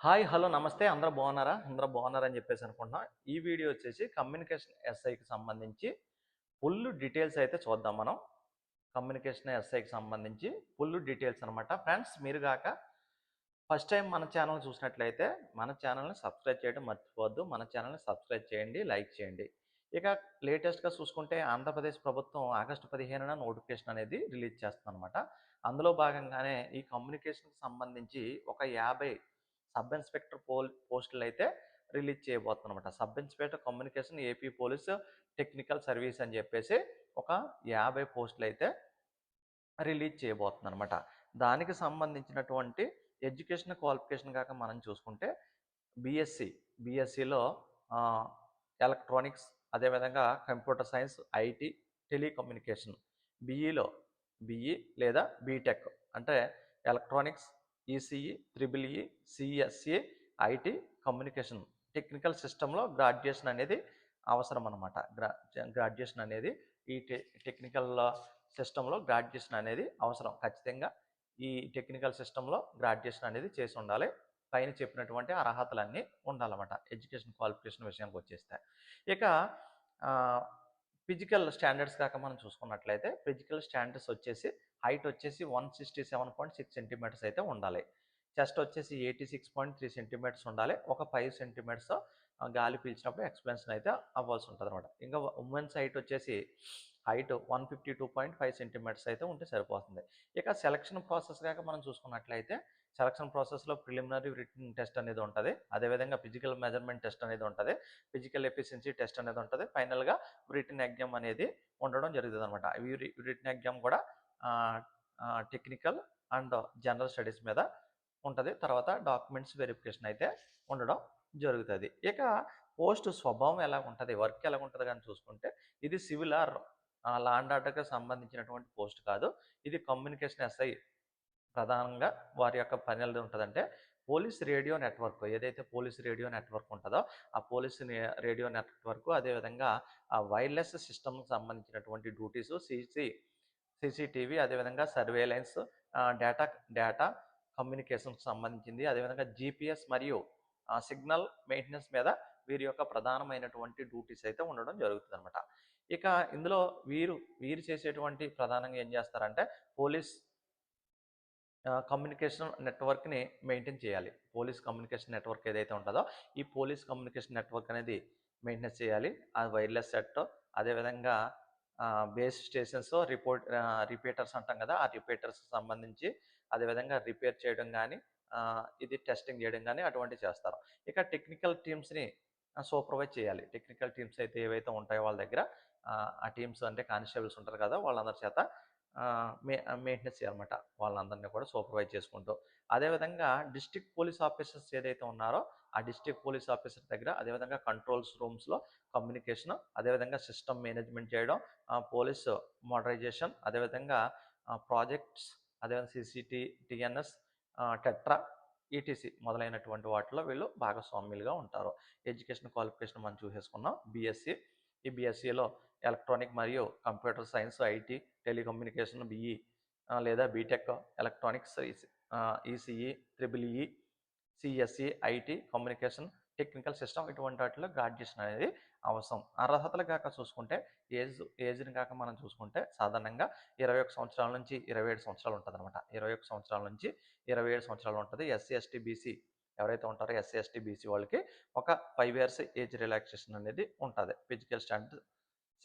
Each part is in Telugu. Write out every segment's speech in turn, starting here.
హాయ్! హలో! నమస్తే. అందరూ బాగున్నారా? అందరూ బాగున్నారని చెప్పేసి అనుకుంటున్నా. ఈ వీడియో వచ్చేసి కమ్యూనికేషన్ ఎస్ఐకి సంబంధించి ఫుల్ డీటెయిల్స్ అయితే చూద్దాం మనం. కమ్యూనికేషన్ ఎస్ఐకి సంబంధించి ఫుల్ డీటెయిల్స్ అనమాట. ఫ్రెండ్స్ మీరు గాక ఫస్ట్ టైం మన ఛానల్ చూసినట్లయితే మన ఛానల్‌ని సబ్స్క్రైబ్ చేయడం మర్చిపోవద్దు. మన ఛానల్‌ని సబ్స్క్రైబ్ చేయండి, లైక్ చేయండి. ఇక లేటెస్ట్‌గా చూసుకుంటే ఆంధ్రప్రదేశ్ ప్రభుత్వం ఆగస్టు 15న నోటిఫికేషన్ అనేది రిలీజ్ చేస్తుందనమాట. అందులో భాగంగానే ఈ కమ్యూనికేషన్‌కి సంబంధించి ఒక 50 సబ్ ఇన్స్‌పెక్టర్ పోస్టులైతే రిలీజ్ చేయబోతుందనమాట. Sub inspector communication AP police technical service అని చెప్పేసి ఒక 50 పోస్టులైతే రిలీజ్ చేయబోతుందనమాట. దానికి సంబంధించినటువంటి ఎడ్యుకేషన్ క్వాలిఫికేషన్ కాక మనం చూసుకుంటే బీఎస్సీ, బీఎస్సీలో ఎలక్ట్రానిక్స్, అదేవిధంగా కంప్యూటర్ సైన్స్, ఐటీ, టెలికమ్యూనికేషన్. బీఈలో బీఈ లేదా బీటెక్ అంటే electronics, ECE, triple E, CSC, IT, communication technical సిస్టంలో గ్రాడ్యుయేషన్ అనేది అవసరం అనమాట. గ్రాడ్యుయేషన్ అనేది ఈ టెక్నికల్ సిస్టంలో గ్రాడ్యుయేషన్ అనేది అవసరం. ఖచ్చితంగా ఈ టెక్నికల్ సిస్టంలో గ్రాడ్యుయేషన్ అనేది చేసి ఉండాలి. పైన చెప్పినటువంటి అర్హతలన్నీ ఉండాలన్నమాట ఎడ్యుకేషన్ క్వాలిఫికేషన్ విషయానికి వచ్చేస్తే. ఇక ఫిజికల్ స్టాండర్డ్స్ కాక మనం చూసుకున్నట్లయితే ఫిజికల్ స్టాండర్డ్స్ వచ్చేసి హైట్ వచ్చేసి 167.6 సెంటీమీటర్స్ అయితే ఉండాలి. చెస్ట్ వచ్చేసి 86.3 సెంటీమీటర్స్ ఉండాలి. ఒక 5 సెంటీమీటర్స్ గాలి పీల్చినప్పుడు ఎక్స్పెన్షన్ అయితే అవ్వాల్సి ఉంటుంది అనమాట. ఇంకా ఉమెన్స్ హైట్ వచ్చేసి హైట్ 152.5 సెంటీమీటర్స్ అయితే ఉంటే సరిపోతుంది. ఇక సెలక్షన్ ప్రాసెస్ కాక మనం చూసుకున్నట్లయితే సెలక్షన్ ప్రాసెస్లో ప్రిలిమినరీ రిటన్ టెస్ట్ అనేది ఉంటుంది. అదేవిధంగా ఫిజికల్ మెజర్మెంట్ టెస్ట్ అనేది ఉంటుంది. ఫిజికల్ ఎఫిషియన్సీ టెస్ట్ అనేది ఉంటుంది. ఫైనల్గా రిటన్ ఎగ్జామ్ అనేది ఉండడం జరుగుతుంది అనమాట. ఈ రిటన్ ఎగ్జామ్ కూడా టెక్నికల్ అండ్ జనరల్ స్టడీస్ మీద ఉంటుంది. తర్వాత డాక్యుమెంట్స్ వెరిఫికేషన్ అయితే ఉండడం జరుగుతుంది. ఇక పోస్ట్ స్వభావం ఎలా ఉంటుంది, వర్క్ ఎలా ఉంటుంది కానీ చూసుకుంటే ఇది సివిల్ ఆర్ లా అండ్ ఆర్డర్కి సంబంధించినటువంటి పోస్ట్ కాదు. ఇది కమ్యూనికేషన్ ఎస్ఐ ప్రధానంగా వారి యొక్క పని ఎలా ఉంటుందంటే పోలీస్ రేడియో నెట్వర్క్, ఏదైతే పోలీస్ రేడియో నెట్వర్క్ ఉంటుందో ఆ పోలీస్ రేడియో నెట్వర్క్, అదేవిధంగా ఆ వైర్లెస్ సిస్టమ్కి సంబంధించినటువంటి డ్యూటీసు, సీసీటీవీ, అదేవిధంగా సర్వేలెన్స్, డేటా డేటా కమ్యూనికేషన్కి సంబంధించింది, అదేవిధంగా జీపీఎస్ మరియు సిగ్నల్ మెయింటెనెన్స్ మీద వీరి యొక్క ప్రధానమైనటువంటి డ్యూటీస్ అయితే ఉండడం జరుగుతుంది అనమాట. ఇక ఇందులో వీరు చేసేటువంటి ప్రధానంగా ఏం చేస్తారంటే పోలీస్ కమ్యూనికేషన్ నెట్వర్క్ని మెయింటైన్ చేయాలి. పోలీస్ కమ్యూనికేషన్ నెట్వర్క్ ఏదైతే ఉంటుందో ఈ పోలీస్ కమ్యూనికేషన్ నెట్వర్క్ అనేది మెయింటెనెన్స్ చేయాలి. ఆ వైర్లెస్ సెట్, అదేవిధంగా బేస్ స్టేషన్స్, రిపీటర్స్ అంటాం కదా, ఆ రిపీటర్స్కి సంబంధించి అదేవిధంగా రిపేర్ చేయడం కానీ ఇది టెస్టింగ్ చేయడం కానీ అటువంటివి చేస్తారు. ఇక టెక్నికల్ టీమ్స్ని సూపర్వైజ్ చేయాలి. టెక్నికల్ టీమ్స్ అయితే ఏవైతే ఉంటాయో వాళ్ళ దగ్గర ఆ టీమ్స్ అంటే కానిస్టేబుల్స్ ఉంటారు కదా, వాళ్ళందరి చేత మెయింటెనెన్స్ చేయాలన్నమాట. వాళ్ళందరినీ కూడా సూపర్వైజ్ చేసుకుంటూ అదేవిధంగా డిస్ట్రిక్ట్ పోలీస్ ఆఫీసర్స్ ఏదైతే ఉన్నారో ఆ డిస్ట్రిక్ట్ పోలీస్ ఆఫీసర్ దగ్గర అదేవిధంగా కంట్రోల్స్ రూమ్స్లో కమ్యూనికేషన్, అదేవిధంగా సిస్టమ్ మేనేజ్మెంట్ చేయడం, పోలీస్ మోడరైజేషన్, అదేవిధంగా ప్రాజెక్ట్స్, అదేవిధంగా టిఎన్ఎస్, టెట్రా, ఈటీసీ మొదలైనటువంటి వాటిలో వీళ్ళు భాగస్వామ్యులుగా ఉంటారు. ఎడ్యుకేషన్ క్వాలిఫికేషన్ మనం చూసేసుకున్నాం బీఎస్సీ. ఈ బీఎస్సీలో ఎలక్ట్రానిక్ మరియు computer science, IT, telecommunication BE లేదా BTech, electronics, ECE, triple E, CSC, IT, communication technical system ఇటువంటి వాటిలో గ్రాడ్యుయేషన్ అనేది అవసరం. అర్హతలు కాక చూసుకుంటే ఏజ్ని కాక మనం చూసుకుంటే సాధారణంగా 21 సంవత్సరాల నుంచి 27 సంవత్సరాలు ఉంటుంది అనమాట. 21 సంవత్సరాల నుంచి 27 సంవత్సరాలు ఉంటుంది. ఎస్సీ ఎస్టీ బీసీ ఎవరైతే ఉంటారో ఎస్సీ ఎస్టీ బీసీ వాళ్ళకి ఒక 5 ఇయర్స్ ఏజ్ రిలాక్సేషన్ అనేది ఉంటుంది. ఫిజికల్ స్టాండర్డ్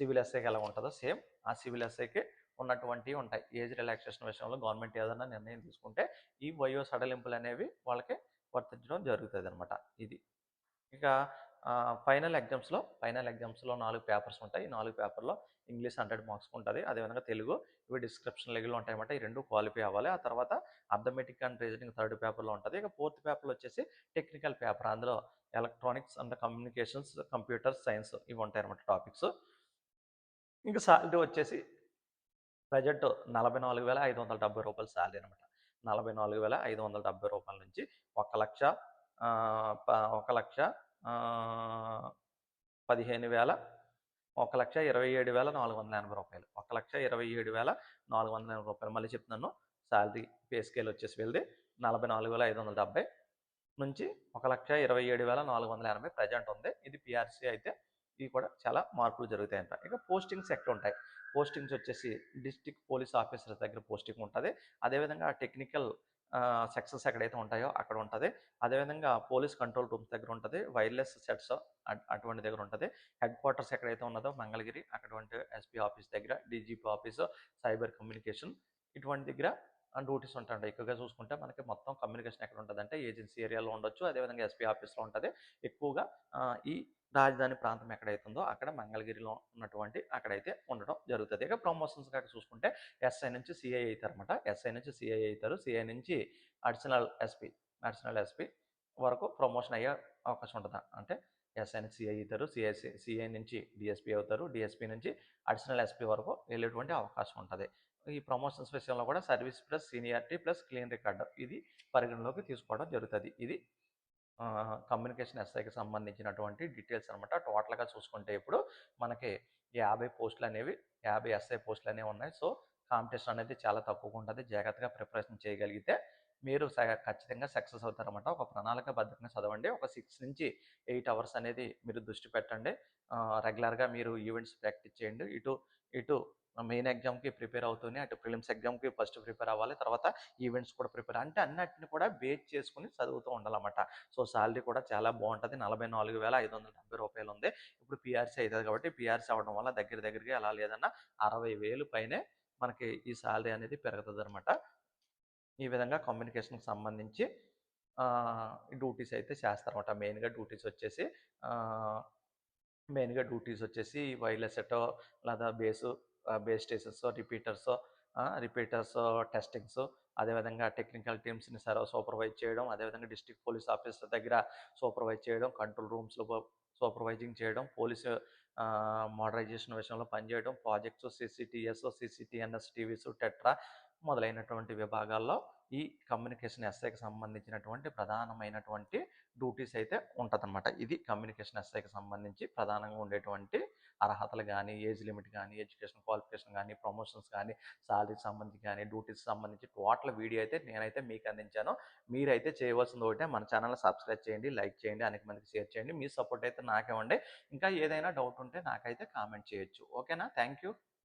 సివిల్ ఎస్ఐకి ఎలా ఉంటుందో సేమ్ ఆ సివిల్ ఎస్ఐకి ఉన్నటువంటివి ఉంటాయి. ఏజ్ రిలాక్సేషన్ విషయంలో గవర్నమెంట్ ఏదైనా నిర్ణయం తీసుకుంటే ఈ వయో సడలింపులు అనేవి వాళ్ళకి వర్తించడం జరుగుతుంది అనమాట. ఇది ఇక ఫైనల్ ఎగ్జామ్స్లో 4 పేపర్స్ ఉంటాయి. ఈ 4 పేపర్లో ఇంగ్లీష్ 100 మార్క్స్కి ఉంటుంది. అదేవిధంగా తెలుగు ఇవి డిస్క్రిప్షన్ లెవెల్లో ఉంటాయన్నమాట. ఈ 2 క్వాలిఫై అవ్వాలి. ఆ తర్వాత అర్థమెటిక్ అండ్ రీజనింగ్ థర్డ్ పేపర్లో ఉంటుంది. ఇక ఫోర్త్ పేపర్లో వచ్చేసి టెక్నికల్ పేపర్, అందులో electronics and communications, computer science ఇవి ఉంటాయి అన్నమాట టాపిక్స్. ఇంకా శాలరీ వచ్చేసి ప్రజెంట్ 44,570 రూపాయలు శాలరీ అనమాట. 44,570 రూపాయల నుంచి 1,00,000 15,000 1,27,480 రూపాయలు. 1,27,480 రూపాయలు. మళ్ళీ చెప్తున్నాను, శాలరీ పే స్కేల్ వచ్చేసి వీళ్ళది 44,570. నుంచి 1,27,480 ప్రెజెంట్ ఉంది. ఇది పీఆర్సీ అయితే ఇవి కూడా చాలా మార్పులు జరుగుతాయంట. ఇక పోస్టింగ్స్ ఎక్కడుంటాయి? పోస్టింగ్స్ వచ్చేసి డిస్ట్రిక్ట్ పోలీస్ ఆఫీసర్ దగ్గర పోస్టింగ్ ఉంటది. అదేవిధంగా టెక్నికల్ సెక్షన్స్ ఎక్కడైతే ఉంటాయో అక్కడ ఉంటది. అదేవిధంగా పోలీస్ కంట్రోల్ రూమ్స్ దగ్గర ఉంటది. వైర్‌లెస్ సెట్స్ అటువంటి దగ్గర ఉంటది. హెడ్ క్వార్టర్స్ ఎక్కడైతే ఉన్నదో మంగళగిరి అటువంటి ఎస్పీ ఆఫీస్ దగ్గర, డీజీపీ ఆఫీసు, సైబర్ కమ్యూనికేషన్ ఇటువంటి దగ్గర డ్యూటీస్ ఉంటాయండి. ఎక్కువగా చూసుకుంటే మనకి మొత్తం కమ్యూనికేషన్ ఎక్కడ ఉంటదంటే ఏజెన్సీ ఏరియాలో ఉండొచ్చు. అదేవిధంగా ఎస్పీ ఆఫీస్‌లో ఉంటది. ఎక్కువగా ఈ రాజధాని ప్రాంతం ఎక్కడైతే ఉందో అక్కడ మంగళగిరిలో ఉన్నటువంటి అక్కడైతే ఉండడం జరుగుతది. ఇక ప్రమోషన్స్ గట్టా చూసుకుంటే ఎస్ఐ నుంచి సీఐ అయితారన్నమాట. ఎస్ఐ నుంచి సీఐ అయితారు. సీఐ నుంచి అడిషనల్ ఎస్పీ, అడిషనల్ ఎస్పీ వరకు ప్రమోషన్ అయ్యే అవకాశం ఉంటది. అంటే ఎస్ఐ నుంచి సీఐ అయితారు. సీఐ నుంచి డీఎస్పీ అవుతారు. డీఎస్పీ నుంచి అడిషనల్ ఎస్పీ వరకు వెళ్ళేటువంటి అవకాశం ఉంటది. ఈ ప్రమోషన్స్ విషయంలో కూడా service plus seniority plus clean record ఇది పరిగణలోకి తీసుకోవడం జరుగుతది. ఇది కమ్యూనికేషన్ ఎస్ఐకి సంబంధించినటువంటి డీటెయిల్స్ అనమాట. టోటల్‌గా చూసుకుంటే ఇప్పుడు మనకి 50 పోస్టులనేవి 50 ఎస్ఐ పోస్టులనేవి ఉన్నాయి. సో, కాంపిటీషన్ అనేది చాలా తక్కువగా ఉంటది. జాగ్రత్తగా ప్రిపరేషన్ చేయగలిగితే మీరు ఖచ్చితంగా సక్సెస్ అవుతారనమాట. ఒక ప్రణాళికాబద్ధంగా చదవండి. ఒక 6-8 అవర్స్ అనేది మీరు దృష్టి పెట్టండి. రెగ్యులర్‌గా మీరు ఈవెంట్స్ ప్రాక్టీస్ చేయండి. ఇటు ఇటు మెయిన్ ఎగ్జామ్‌కి ప్రిపేర్ అవుతూనే అటు ప్రిలిమ్స్ ఎగ్జామ్‌కి ఫస్ట్ ప్రిపేర్ అవ్వాలి. తర్వాత ఈవెంట్స్ కూడా ప్రిపేర్ అంటే అన్నిటిని కూడా బేస్ చేసుకొని చదువుతూ ఉండాలన్నమాట. సో, సాలరీ కూడా చాలా బావుంటది. రూ. 44,570 ఉంది. ఇప్పుడు పీఆర్సీ అయితది కాబట్టి పీఆర్సీ అవ్వడం వల్ల దగ్గర దగ్గరగా ఎలా లేదన్నా 60,000 పైనే మనకి ఈ సాలరీ అనేది పెరుగుతదనమాట. ఈ విధంగా కమ్యూనికేషన్‌కి సంబంధించి డ్యూటీస్ అయితే చేస్తారన్నమాట. మెయిన్‌గా డ్యూటీస్ వచ్చేసి వైర్‌లెస్ సెట్టో లేదా బేస్ స్టేషన్సో, రిపీటర్స్ టెస్టింగ్స్, అదేవిధంగా టెక్నికల్ టీమ్స్‌ని సూపర్వైజ్ చేయడం, అదేవిధంగా డిస్ట్రిక్ట్ పోలీస్ ఆఫీసర్ దగ్గర సూపర్వైజ్ చేయడం, కంట్రోల్ రూమ్స్‌లో సూపర్వైజింగ్ చేయడం, పోలీసు మోడరైజేషన్ విషయంలో పనిచేయడం, projects, CCTS, CCTNS, TVs, tetra మొదలైనటువంటి విభాగాల్లో ఈ కమ్యూనికేషన్ ఎస్ఐకి సంబంధించినటువంటి ప్రధానమైనటువంటి డ్యూటీస్ అయితే ఉంటదనమాట. ఇది కమ్యూనికేషన్ ఎస్ఐకి సంబంధించి ప్రధానంగా ఉండేటువంటి అర్హతలు గానీ, ఏజ్ లిమిట్ గానీ, ఎడ్యుకేషన్ క్వాలిఫికేషన్ గానీ, ప్రమోషన్స్ గానీ, సాలరీకి సంబంధించి గానీ, డ్యూటీస్‌కి సంబంధించి టోటల్ వీడియో అయితే నేనైతే మీకు అందించాను. మీరైతే చేయవలసింది ఒకటే మన ఛానెల్‌ని సబ్స్క్రైబ్ చేయండి, లైక్ చేయండి, అనేక మందికి షేర్ చేయండి. మీ సపోర్ట్ అయితే నాకివ్వండి. ఇంకా ఏదైనా డౌట్ ఉంటే నాకైతే కామెంట్ చేయొచ్చు. ఓకేనా? Thank you.